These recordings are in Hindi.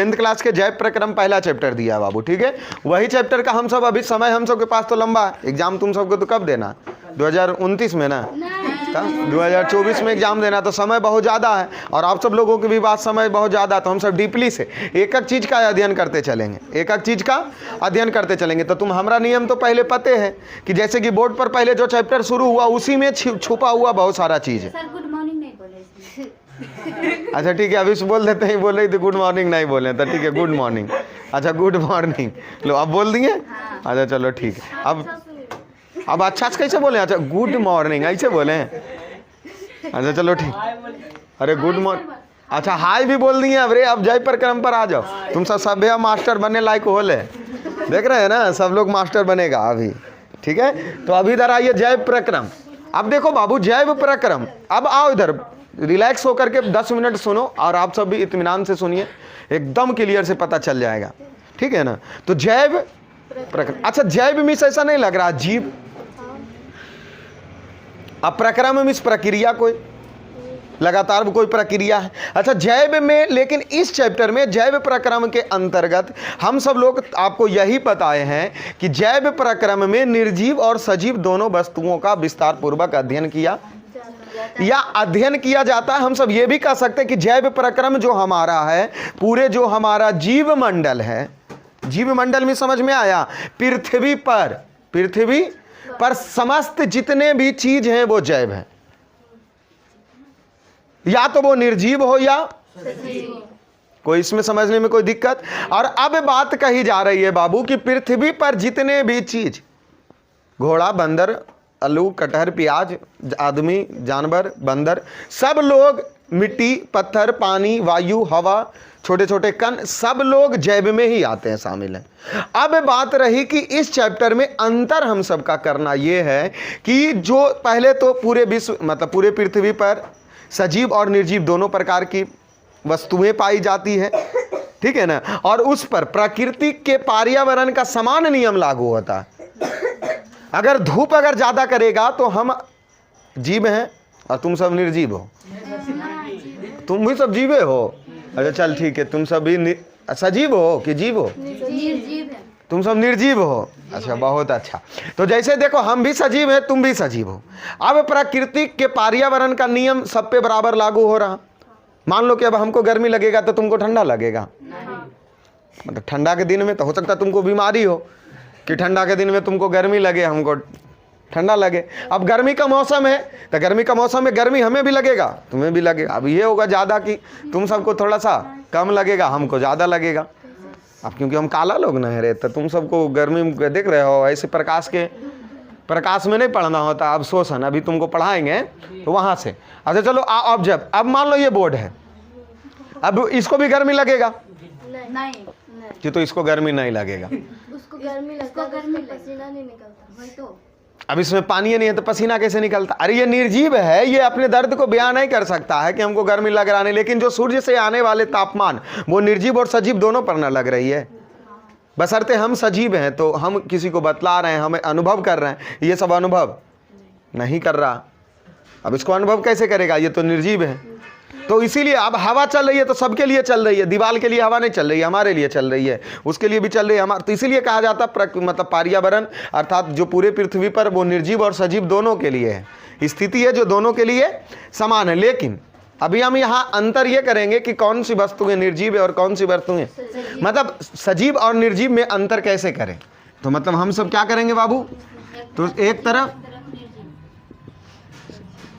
10th क्लास के जैव प्रक्रम पहला चैप्टर दिया है बाबू, ठीक है। वही चैप्टर का हम सब अभी समय हम सब के पास तो लंबा है। एग्जाम तुम सबको तो कब देना, 2029 में ना, 2024 में एग्जाम देना, तो समय बहुत ज़्यादा है और आप सब लोगों के भी बात समय बहुत ज़्यादा, तो हम सब डीपली से एक एक चीज़ का अध्ययन करते चलेंगे, एक एक चीज़ का अध्ययन करते चलेंगे। तो तुम हमारा नियम तो पहले पते हैं कि जैसे कि बोर्ड पर पहले जो चैप्टर शुरू हुआ उसी में छुपा हुआ बहुत सारा चीज़ है। सर गुड मॉर्निंग नहीं बोले। अच्छा ठीक है, अभी से बोल देते हैं, बोल रही थी गुड मॉर्निंग नहीं बोले तो ठीक है, गुड मॉर्निंग। अच्छा गुड मॉर्निंग, लो अब बोल दिए। अच्छा चलो ठीक है, अब अच्छा से कैसे बोले, अच्छा गुड मॉर्निंग ऐसे बोले। अच्छा चलो ठीक, अरे गुड मॉर्निंग, अच्छा हाय भी बोल दिए। अब रे अब जय प्रक्रम पर आ जाओ, तुम सब सभ्य मास्टर बनने लायक हो ले, देख रहे हैं ना, सब लोग मास्टर बनेगा अभी, ठीक है। तो अभी इधर आइए जैव प्रक्रम। अब देखो बाबू जैव प्रक्रम, अब आओ इधर, रिलैक्स होकर के 10 मिनट सुनो और आप सब भी इत्मीनान से सुनिए, एकदम क्लियर से पता चल जाएगा, ठीक है ना। तो जैव प्रक्रम, अच्छा जैव मीन्स ऐसा नहीं लग रहा जीव, अब प्रक्रम मीन्स प्रक्रिया, कोई लगातार कोई प्रक्रिया है। अच्छा जैव में, लेकिन इस चैप्टर में जैव प्रक्रम के अंतर्गत हम सब लोग आपको यही बताए हैं कि जैव प्रक्रम में निर्जीव और सजीव दोनों वस्तुओं का विस्तार पूर्वक अध्ययन किया या अध्ययन किया जाता है। हम सब ये भी कह सकते हैं कि जैव प्रक्रम जो हमारा है, पूरे जो हमारा जीव मंडल है, जीव मंडल में समझ में आया, पृथ्वी पर समस्त जितने भी चीज हैं वो जैव है, या तो वो निर्जीव हो या कोई, इसमें समझने में कोई दिक्कत। और अब बात कही जा रही है बाबू कि पृथ्वी पर जितने भी चीज, घोड़ा, बंदर, आलू, कटहर, प्याज, आदमी, जानवर, बंदर, सब लोग, मिट्टी, पत्थर, पानी, वायु, हवा, छोटे छोटे कण, सब लोग जैव में ही आते हैं, शामिल हैं। अब बात रही कि इस चैप्टर में अंतर हम सबका करना यह है कि जो पहले तो पूरे विश्व मतलब पूरे पृथ्वी पर सजीव और निर्जीव दोनों प्रकार की वस्तुएं पाई जाती है, ठीक है ना, और उस पर प्रकृति के पर्यावरण का समान नियम लागू होता है। अगर धूप अगर ज्यादा करेगा तो हम जीव हैं और तुम सब निर्जीव हो, तुम भी सब जीवे हो। अच्छा चल ठीक है, तुम सब भी सजीव हो कि जीव हो, तुम सब निर्जीव हो। अच्छा बहुत अच्छा, तो जैसे देखो हम भी सजीव हैं, तुम भी सजीव हो। अब प्रकृति के पर्यावरण का नियम सब पे बराबर लागू हो रहा। मान लो कि अब हमको गर्मी लगेगा तो तुमको ठंडा लगेगा, मतलब ठंडा के दिन में तो हो सकता है तुमको बीमारी हो कि ठंडा के दिन में तुमको गर्मी लगे, हमको ठंडा लगे। अब गर्मी का मौसम है तो गर्मी का मौसम में गर्मी हमें भी लगेगा, तुम्हें भी लगेगा। अब ये होगा ज़्यादा कि तुम सबको थोड़ा सा कम लगेगा, हमको ज़्यादा लगेगा। अब क्योंकि हम काला लोग नहीं रहे, तो तुम सबको गर्मी देख रहे हो, ऐसे प्रकाश में नहीं पढ़ना होता। अब शोषण अभी तुमको पढ़ाएंगे तो वहाँ से। अच्छा चलो अब जब अब मान लो ये बोर्ड है, अब इसको भी गर्मी लगेगा नहीं कि तो इसको गर्मी नहीं लगेगा, उसको गर्मी लगता है, पसीना नहीं निकलता, वही तो। अब इसमें पानी नहीं है तो पसीना कैसे निकलता। अरे ये निर्जीव है, ये अपने दर्द को बयान नहीं कर सकता है कि हमको गर्मी लग रहा नहीं, लेकिन जो सूर्य से आने वाले तापमान वो निर्जीव और सजीव दोनों पर न लग रही है। बशर्ते हम सजीव हैं तो हम किसी को बतला रहे हैं, हमें अनुभव कर रहे हैं, ये सब अनुभव नहीं कर रहा। अब इसको अनुभव कैसे करेगा, ये तो निर्जीव है। तो इसीलिए अब हवा चल रही है तो सबके लिए चल रही है, दीवार के लिए हवा नहीं चल रही है, हमारे लिए चल रही है, उसके लिए भी चल रही है हमारे। तो इसीलिए कहा जाता मतलब पर्यावरण अर्थात जो पूरे पृथ्वी पर वो निर्जीव और सजीव दोनों के लिए है, स्थिति है जो दोनों के लिए समान है। लेकिन अभी हम यहाँ अंतर ये करेंगे कि कौन सी वस्तुएं निर्जीव है और कौन सी वस्तुएं, मतलब सजीव और निर्जीव में अंतर कैसे करें। तो मतलब हम सब क्या करेंगे बाबू, तो एक तरफ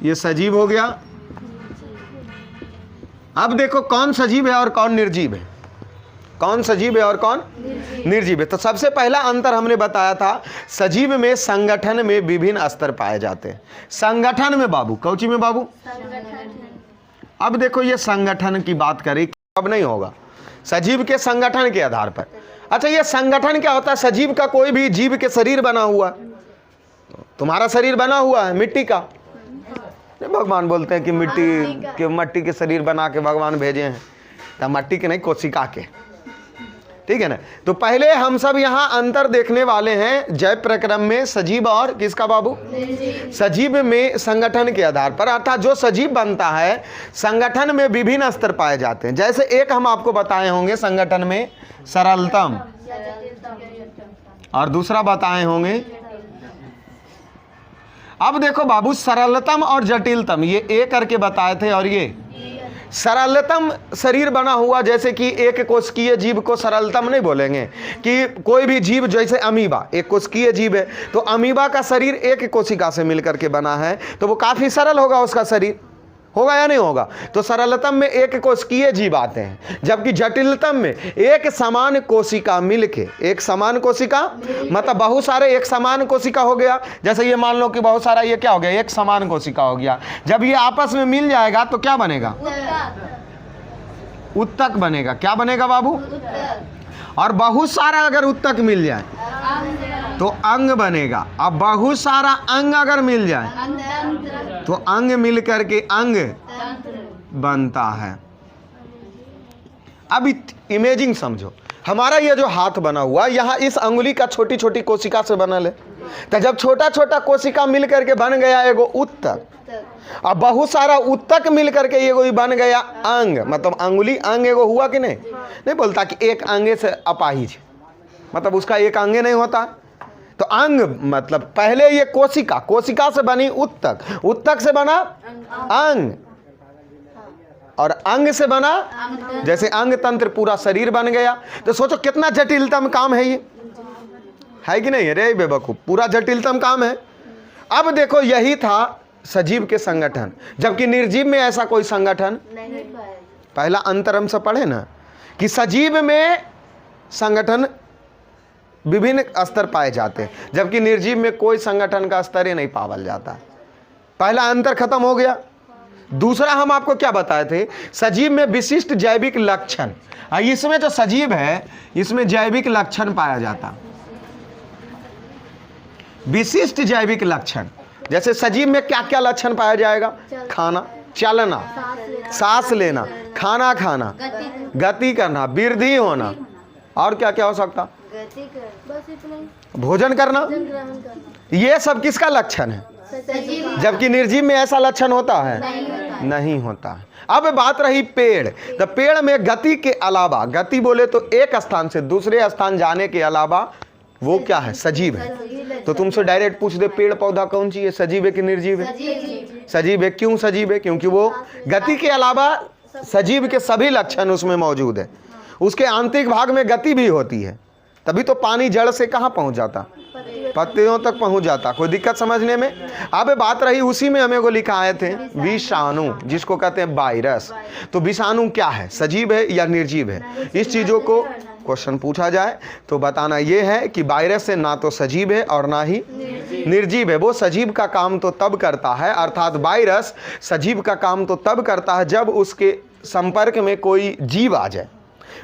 ये सजीव हो गया। अब देखो कौन सजीव है और कौन निर्जीव है, कौन सजीव है और कौन निर्जीव है। तो सबसे पहला अंतर हमने बताया था, सजीव में संगठन में विभिन्न स्तर पाए जाते हैं। संगठन में बाबू, कौची में बाबू, अब देखो ये संगठन की बात करें, अब नहीं होगा, सजीव के संगठन के आधार पर। अच्छा ये संगठन क्या होता है, सजीव का कोई भी जीव के शरीर बना हुआ, तुम्हारा शरीर बना हुआ है मिट्टी का, भगवान बोलते हैं कि मट्टी के शरीर बना के भगवान भेजे हैं, तो मट्टी के नहीं कोशिका के, ठीक है ना। तो पहले हम सब यहाँ अंतर देखने वाले हैं जय प्रक्रम में सजीव और किसका बाबू, सजीव में संगठन के आधार पर, अर्थात जो सजीव बनता है संगठन में विभिन्न स्तर पाए जाते हैं। जैसे एक हम आपको बताए होंगे संगठन में सरलतम, और दूसरा बताए होंगे, अब देखो बाबू सरलतम और जटिलतम ये एक करके बताए थे, और ये सरलतम शरीर बना हुआ, जैसे कि एक कोशिकीय जीव को सरलतम नहीं बोलेंगे कि कोई भी जीव, जैसे अमीबा एक कोशिकीय जीव है, तो अमीबा का शरीर एक कोशिका से मिलकर के बना है, तो वो काफी सरल होगा उसका शरीर, होगा या नहीं होगा। तो सरलतम में एक कोशिकीय जीव आते हैं, जबकि जटिलतम में एक समान कोशिका मिलके, एक समान कोशिका मतलब बहुत सारे एक समान कोशिका हो गया। जैसे ये मान लो कि बहुत सारा ये क्या हो गया, एक समान कोशिका हो गया। जब ये आपस में मिल जाएगा तो क्या बनेगा, उत्तक बनेगा। क्या बनेगा बाबू, और बहुत सारा अगर उत्तक मिल जाए तो अंग बनेगा। अब बहुत सारा अंग अगर मिल जाए तो अंग मिल करके अंग बनता है। अब इमेजिंग समझो, हमारा ये जो हाथ बना हुआ यहाँ इस अंगुली का छोटी छोटी कोशिका से बना ले, तो जब छोटा छोटा कोशिका मिल करके बन गया एगो उत्तक, अब बहुत सारा उत्तक मिल करके एगो बन गया अंग, मतलब अंगुली अंग एगो हुआ कि नहीं, नहीं बोलता कि एक अंगे से अपाहिज, मतलब उसका एक अंगे नहीं होता। तो अंग मतलब पहले ये कोशिका, कोशिका से बनी उत्तक, उत्तक से बना अंग, और अंग से बना जैसे अंग तंत्र, पूरा शरीर बन गया। तो सोचो कितना जटिलतम काम है ये, है कि नहीं रे बेवकूफ, पूरा जटिलतम काम है। अब देखो यही था सजीव के संगठन, जबकि निर्जीव में ऐसा कोई संगठन नहीं। पहला अंतर हम सब पढ़े ना कि सजीव में संगठन विभिन्न स्तर पाए जाते हैं, जबकि निर्जीव में कोई संगठन का स्तर ही नहीं पावल जाता। पहला अंतर खत्म हो गया। दूसरा हम आपको क्या बताए थे, सजीव में विशिष्ट जैविक लक्षण, इसमें जो सजीव है इसमें जैविक लक्षण पाया जाता, विशिष्ट जैविक लक्षण। जैसे सजीव में क्या क्या लक्षण पाया जाएगा, खाना, चलना, सांस लेना, खाना खाना, गति करना, वृद्धि होना, और क्या क्या हो सकता, बस इतना ही, भोजन करना, ये सब किसका लक्षण है, जबकि निर्जीव में ऐसा लक्षण होता है नहीं होता है। अब बात रही पेड़, तो पेड़ में गति के अलावा, गति बोले तो एक स्थान से दूसरे स्थान जाने के अलावा वो क्या है, सजीव है। तो तुमसे डायरेक्ट पूछ दे पेड़ पौधा कौन सी है, सजीव है कि निर्जीव है, सजीव है। क्यों सजीव है, क्योंकि वो गति के अलावा सजीव के सभी लक्षण उसमें मौजूद है। उसके आंतरिक भाग में गति भी होती है, तभी तो पानी जड़ से कहाँ पहुंच जाता, पत्तियों तक पहुंच जाता। कोई दिक्कत समझने में। अब बात रही उसी में हमें को लिखा आए थे विषाणु, जिसको कहते हैं वायरस। तो विषाणु क्या है, सजीव है या निर्जीव है, इस चीजों को क्वेश्चन पूछा जाए तो बताना ये है कि वायरस से ना तो सजीव है और ना ही निर्जीव है। वो सजीव का काम तो तब करता है, अर्थात वायरस सजीव का काम तो तब करता है जब उसके संपर्क में कोई जीव आ जाए।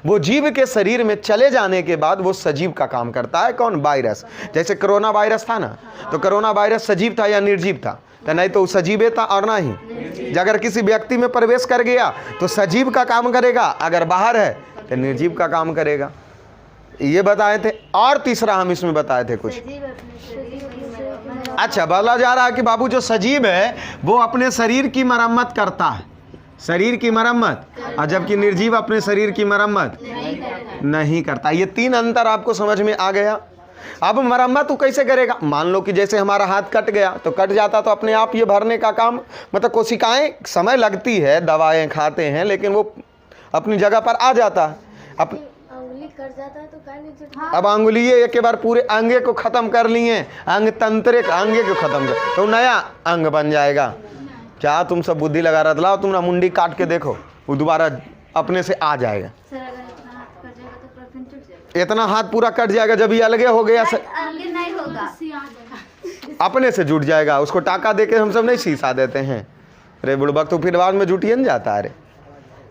वो जीव के शरीर में चले जाने के बाद वो सजीव का काम करता है। कौन, वायरस। जैसे कोरोना वायरस था ना, तो कोरोना वायरस सजीव था या निर्जीव था, तो नहीं तो सजीव था और ना ही। अगर किसी व्यक्ति में प्रवेश कर गया तो सजीव का काम करेगा, अगर बाहर है तो निर्जीव का काम करेगा। ये बताए थे। और तीसरा हम इसमें बताए थे कुछ। अच्छा, बोला जा रहा है कि बाबू जो सजीव है वो अपने शरीर की मरम्मत करता है, शरीर की मरम्मत, और जबकि निर्जीव अपने शरीर की मरम्मत नहीं करता। ये तीन अंतर आपको समझ में आ गया। अब मरम्मत तो कैसे करेगा, मान लो कि जैसे हमारा हाथ कट गया तो कट जाता तो अपने आप ये भरने का काम, मतलब कोशिकाएं, समय लगती है, दवाएं खाते हैं, लेकिन वो अपनी जगह पर आ जाता है। अंगुली कट जाता है तो क्या नहीं जुटता। अब अंगुली एक बार पूरे अंगे को खत्म कर लिए, अंग तंत्र अंगे को खत्म कर तो नया अंग बन जाएगा। क्या तुम सब बुद्धि लगा रहा, लाओ तुम ना मुंडी काट के देखो, वो दोबारा अपने से आ जाएगा। सर अगर इतना हाथ कट जाएगा तो पूरा फिर जुट जाएगा। इतना हाथ पूरा कट जाएगा, जब ये अलगे हो गया अलग नहीं होगा, अपने से जुट जाएगा। उसको टाका देके हम सब नहीं शीशा देते हैं, अरे बुड़बक तो फिर बाद में जुटिए न जाता है। अरे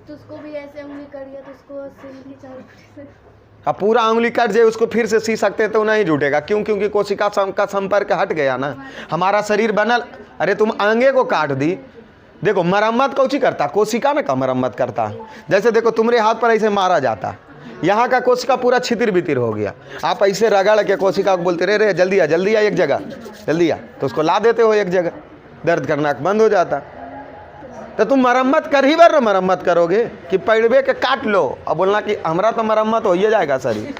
तो उसको भी ऐसे उंगली कट गया तो उसको सिल की चारों अब पूरा उंगली कट जाए उसको फिर से सी सकते हैं तो नहीं जुटेगा। क्यों, क्योंकि कोशिका का संपर्क हट गया ना। हमारा शरीर बनल, अरे तुम अंगे को काट दी, देखो मरम्मत कौची करता, कोशिका में का मरम्मत करता। जैसे देखो तुम्हारे हाथ पर ऐसे मारा जाता, यहाँ का कोशिका पूरा छितिर बितिर हो गया, आप ऐसे रगड़ के कोशिका को बोलते रहे जल्दी आ एक जगह, जल्दी आ, तो उसको ला देते हो एक जगह, दर्द करना बंद हो जाता। तो तुम मरम्मत कर ही बार मरम्मत करोगे कि पैड़वे के काट लो और बोलना कि हमारा तो मरम्मत हो ही जाएगा शरीर।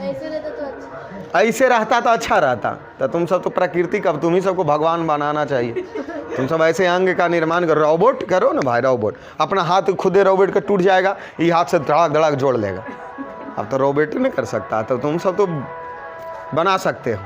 ऐसे रहता तो अच्छा। ऐसे रहता तो अच्छा रहता। तो तुम सब तो प्रकृति का, तुम ही सबको भगवान बनाना चाहिए। तुम सब ऐसे अंग का निर्माण करो, रोबोट करो ना भाई, रोबोट अपना हाथ खुदे रोबोट का टूट जाएगा, ये हाथ से धड़ाक धड़ाक जोड़ लेगा। अब तो रोबोट ही नहीं कर सकता, तो तुम सब तो बना सकते हो।